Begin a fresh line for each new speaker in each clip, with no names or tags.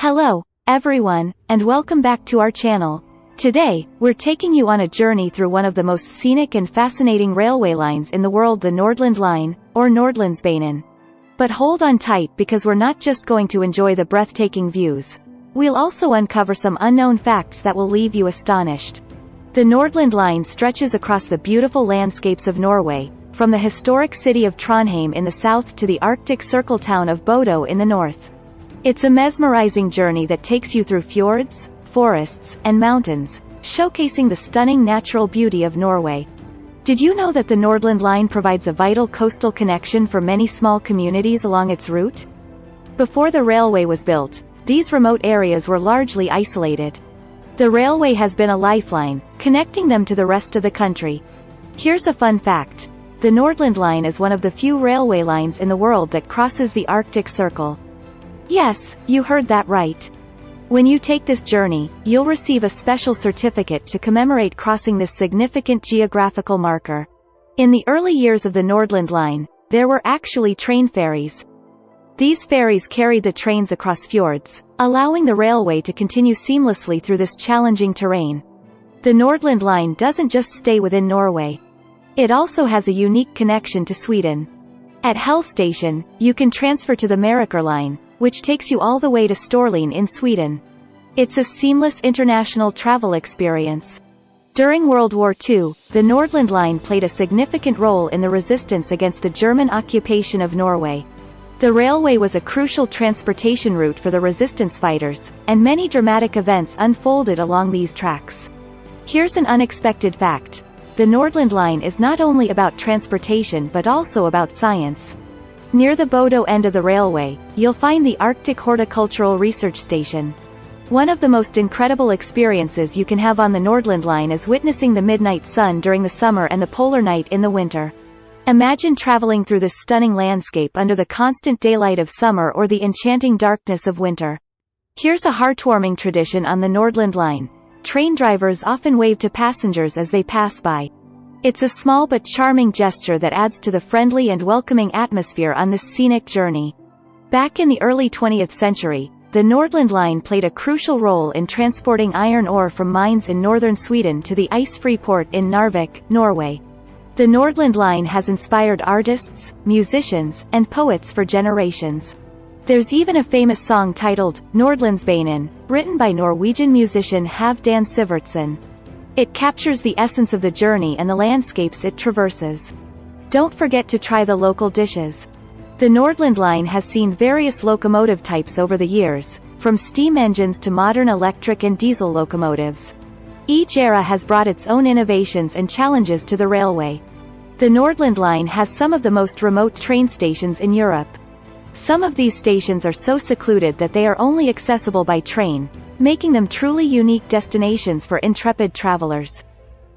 Hello, everyone, and welcome back to our channel. Today, we're taking you on a journey through one of the most scenic and fascinating railway lines in the world, the Nordland Line, or Nordlandsbanen. But hold on tight because we're not just going to enjoy the breathtaking views. We'll also uncover some unknown facts that will leave you astonished. The Nordland Line stretches across the beautiful landscapes of Norway, from the historic city of Trondheim in the south to the Arctic Circle town of Bodø in the north. It's a mesmerizing journey that takes you through fjords, forests, and mountains, showcasing the stunning natural beauty of Norway. Did you know that the Nordland Line provides a vital coastal connection for many small communities along its route? Before the railway was built, these remote areas were largely isolated. The railway has been a lifeline, connecting them to the rest of the country. Here's a fun fact. The Nordland Line is one of the few railway lines in the world that crosses the Arctic Circle. Yes, you heard that right. When you take this journey, you'll receive a special certificate to commemorate crossing this significant geographical marker. In the early years of the Nordland Line, there were actually train ferries. These ferries carried the trains across fjords, allowing the railway to continue seamlessly through this challenging terrain. The Nordland Line doesn't just stay within Norway. It also has a unique connection to Sweden. At Hell Station, you can transfer to the Meråker Line, which takes you all the way to Storlien in Sweden. It's a seamless international travel experience. During World War II, the Nordland Line played a significant role in the resistance against the German occupation of Norway. The railway was a crucial transportation route for the resistance fighters, and many dramatic events unfolded along these tracks. Here's an unexpected fact. The Nordland Line is not only about transportation but also about science. Near the Bodø end of the railway, you'll find the Arctic Horticultural Research Station. One of the most incredible experiences you can have on the Nordland Line is witnessing the midnight sun during the summer and the polar night in the winter. Imagine traveling through this stunning landscape under the constant daylight of summer or the enchanting darkness of winter. Here's a heartwarming tradition on the Nordland Line. Train drivers often wave to passengers as they pass by. It's a small but charming gesture that adds to the friendly and welcoming atmosphere on this scenic journey. Back in the early 20th century, the Nordland Line played a crucial role in transporting iron ore from mines in northern Sweden to the ice-free port in Narvik, Norway. The Nordland Line has inspired artists, musicians, and poets for generations. There's even a famous song titled Nordlandsbanen, written by Norwegian musician Halvdan Sivertsen. It captures the essence of the journey and the landscapes it traverses. Don't forget to try the local dishes. The Nordland Line has seen various locomotive types over the years, from steam engines to modern electric and diesel locomotives. Each era has brought its own innovations and challenges to the railway. The Nordland Line has some of the most remote train stations in Europe. Some of these stations are so secluded that they are only accessible by train, making them truly unique destinations for intrepid travelers.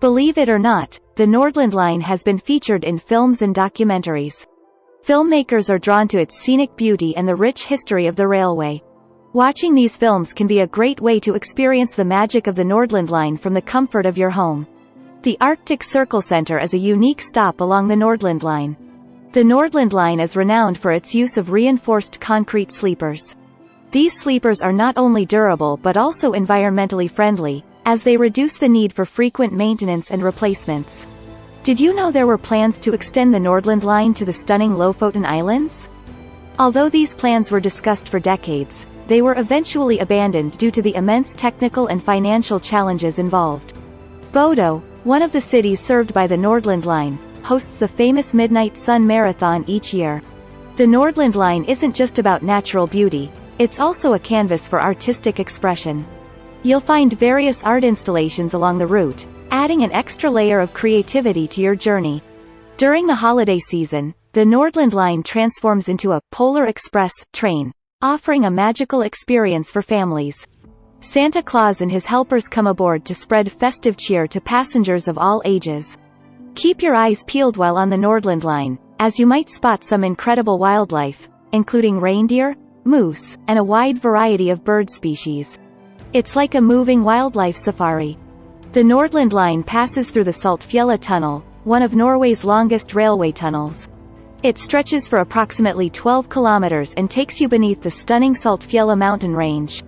Believe it or not, the Nordland Line has been featured in films and documentaries. Filmmakers are drawn to its scenic beauty and the rich history of the railway. Watching these films can be a great way to experience the magic of the Nordland Line from the comfort of your home. The Arctic Circle Center is a unique stop along the Nordland Line. The Nordland Line is renowned for its use of reinforced concrete sleepers. These sleepers are not only durable but also environmentally friendly, as they reduce the need for frequent maintenance and replacements. Did you know there were plans to extend the Nordland Line to the stunning Lofoten Islands? Although these plans were discussed for decades, they were eventually abandoned due to the immense technical and financial challenges involved. Bodø, one of the cities served by the Nordland Line, hosts the famous Midnight Sun Marathon each year. The Nordland Line isn't just about natural beauty, it's also a canvas for artistic expression. You'll find various art installations along the route, adding an extra layer of creativity to your journey. During the holiday season, the Nordland Line transforms into a Polar Express train, offering a magical experience for families. Santa Claus and his helpers come aboard to spread festive cheer to passengers of all ages. Keep your eyes peeled while on the Nordland Line, as you might spot some incredible wildlife, including reindeer, moose, and a wide variety of bird species. It's like a moving wildlife safari. The Nordland Line passes through the Saltfjellet Tunnel, one of Norway's longest railway tunnels. It stretches for approximately 12 kilometers and takes you beneath the stunning Saltfjellet mountain range.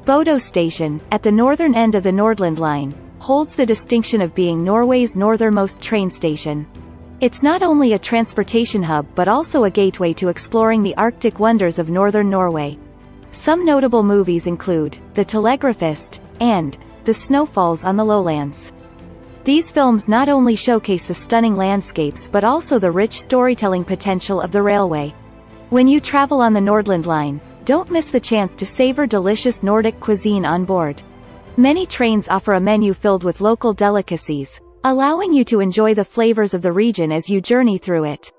Bodø Station, at the northern end of the Nordland Line, holds the distinction of being Norway's northernmost train station. It's not only a transportation hub but also a gateway to exploring the Arctic wonders of northern Norway. Some notable movies include The Telegraphist and The Snowfalls on the Lowlands. These films not only showcase the stunning landscapes but also the rich storytelling potential of the railway. When you travel on the Nordland Line, don't miss the chance to savor delicious Nordic cuisine on board. Many trains offer a menu filled with local delicacies, allowing you to enjoy the flavors of the region as you journey through it.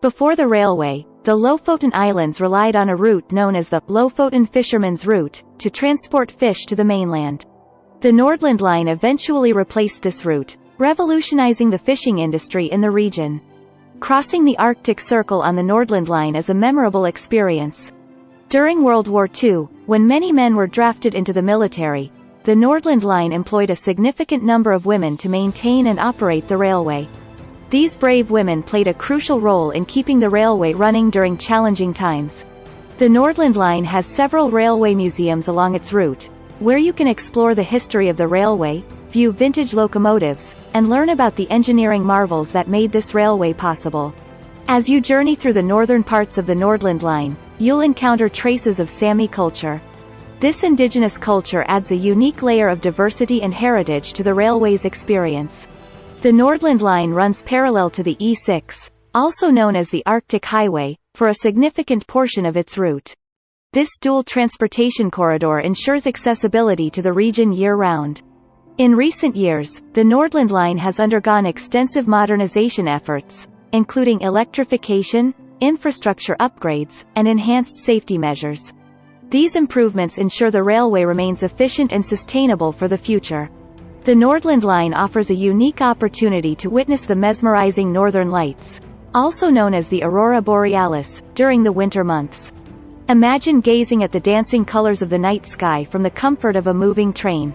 Before the railway, the Lofoten Islands relied on a route known as the Lofoten Fisherman's Route to transport fish to the mainland. The Nordland Line eventually replaced this route, revolutionizing the fishing industry in the region. Crossing the Arctic Circle on the Nordland Line is a memorable experience. During World War II, when many men were drafted into the military, the Nordland Line employed a significant number of women to maintain and operate the railway. These brave women played a crucial role in keeping the railway running during challenging times. The Nordland Line has several railway museums along its route, where you can explore the history of the railway, view vintage locomotives, and learn about the engineering marvels that made this railway possible. As you journey through the northern parts of the Nordland Line, you'll encounter traces of Sami culture. This indigenous culture adds a unique layer of diversity and heritage to the railway's experience. The Nordland Line runs parallel to the E6, also known as the Arctic Highway, for a significant portion of its route. This dual transportation corridor ensures accessibility to the region year-round. In recent years, the Nordland Line has undergone extensive modernization efforts, including electrification, infrastructure upgrades, and enhanced safety measures. These improvements ensure the railway remains efficient and sustainable for the future. The Nordland Line offers a unique opportunity to witness the mesmerizing northern lights, also known as the aurora borealis, during the winter months. Imagine gazing at the dancing colors of the night sky from the comfort of a moving train.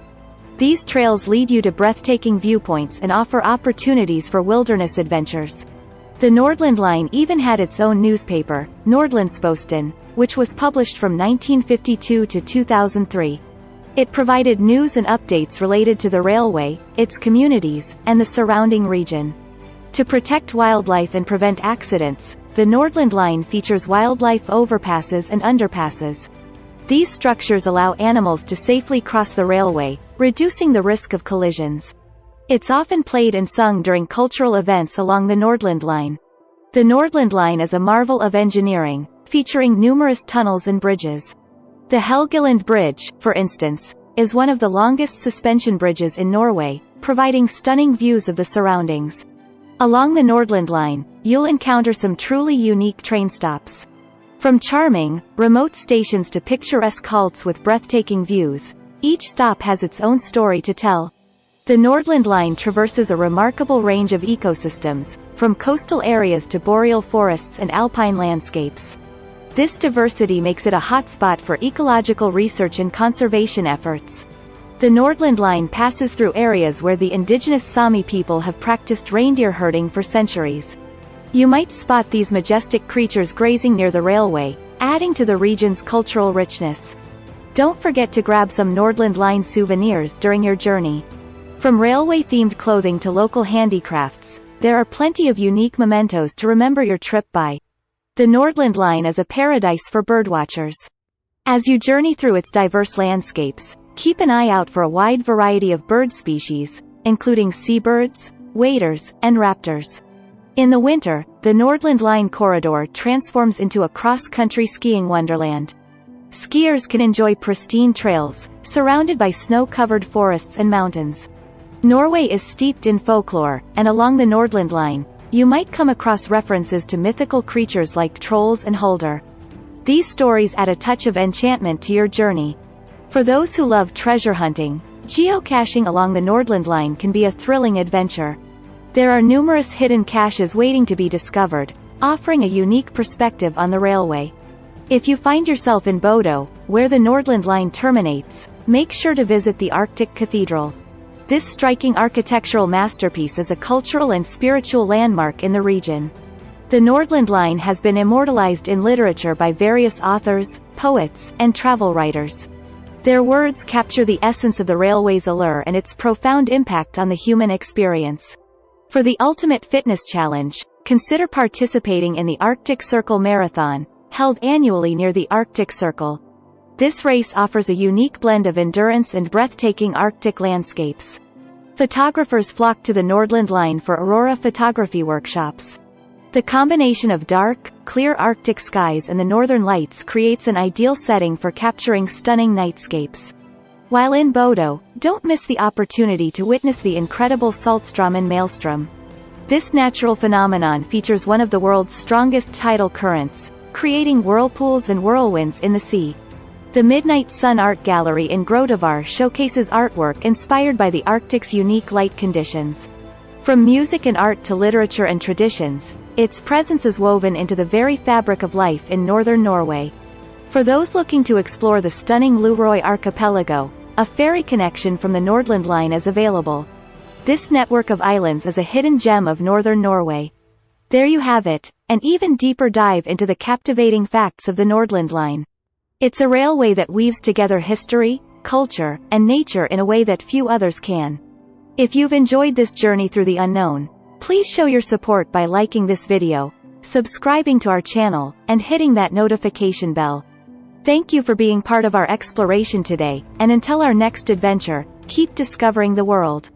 These trails lead you to breathtaking viewpoints and offer opportunities for wilderness adventures. The Nordland Line even had its own newspaper, Nordlandsbanen, which was published from 1952 to 2003. It provided news and updates related to the railway, its communities, and the surrounding region. To protect wildlife and prevent accidents, the Nordland Line features wildlife overpasses and underpasses. These structures allow animals to safely cross the railway, reducing the risk of collisions. It's often played and sung during cultural events along the Nordland Line. The Nordland Line is a marvel of engineering, featuring numerous tunnels and bridges. The Helgeland Bridge, for instance, is one of the longest suspension bridges in Norway, providing stunning views of the surroundings. Along the Nordland Line, you'll encounter some truly unique train stops. From charming, remote stations to picturesque halts with breathtaking views, each stop has its own story to tell. The Nordland Line traverses a remarkable range of ecosystems, from coastal areas to boreal forests and alpine landscapes. This diversity makes it a hotspot for ecological research and conservation efforts. The Nordland Line passes through areas where the indigenous Sami people have practiced reindeer herding for centuries. You might spot these majestic creatures grazing near the railway, adding to the region's cultural richness. Don't forget to grab some Nordland Line souvenirs during your journey. From railway-themed clothing to local handicrafts, there are plenty of unique mementos to remember your trip by. The Nordland Line is a paradise for birdwatchers. As you journey through its diverse landscapes, keep an eye out for a wide variety of bird species, including seabirds, waders, and raptors. In the winter, the Nordland Line corridor transforms into a cross-country skiing wonderland. Skiers can enjoy pristine trails, surrounded by snow-covered forests and mountains. Norway is steeped in folklore, and along the Nordland Line, you might come across references to mythical creatures like trolls and Hulder. These stories add a touch of enchantment to your journey. For those who love treasure hunting, geocaching along the Nordland Line can be a thrilling adventure. There are numerous hidden caches waiting to be discovered, offering a unique perspective on the railway. If you find yourself in Bodø, where the Nordland Line terminates, make sure to visit the Arctic Cathedral. This striking architectural masterpiece is a cultural and spiritual landmark in the region. The Nordland Line has been immortalized in literature by various authors, poets, and travel writers. Their words capture the essence of the railway's allure and its profound impact on the human experience. For the ultimate fitness challenge, consider participating in the Arctic Circle Marathon, held annually near the Arctic Circle. This race offers a unique blend of endurance and breathtaking Arctic landscapes. Photographers flock to the Nordland Line for aurora photography workshops. The combination of dark, clear Arctic skies and the northern lights creates an ideal setting for capturing stunning nightscapes. While in Bodø, don't miss the opportunity to witness the incredible Saltstraumen maelstrom. This natural phenomenon features one of the world's strongest tidal currents, creating whirlpools and whirlwinds in the sea. The Midnight Sun Art Gallery in Grotevar showcases artwork inspired by the Arctic's unique light conditions. From music and art to literature and traditions, its presence is woven into the very fabric of life in northern Norway. For those looking to explore the stunning Luroy archipelago, a ferry connection from the Nordland Line is available. This network of islands is a hidden gem of northern Norway. There you have it, an even deeper dive into the captivating facts of the Nordland Line. It's a railway that weaves together history, culture, and nature in a way that few others can. If you've enjoyed this journey through the unknown, please show your support by liking this video, subscribing to our channel, and hitting that notification bell. Thank you for being part of our exploration today, and until our next adventure, keep discovering the world.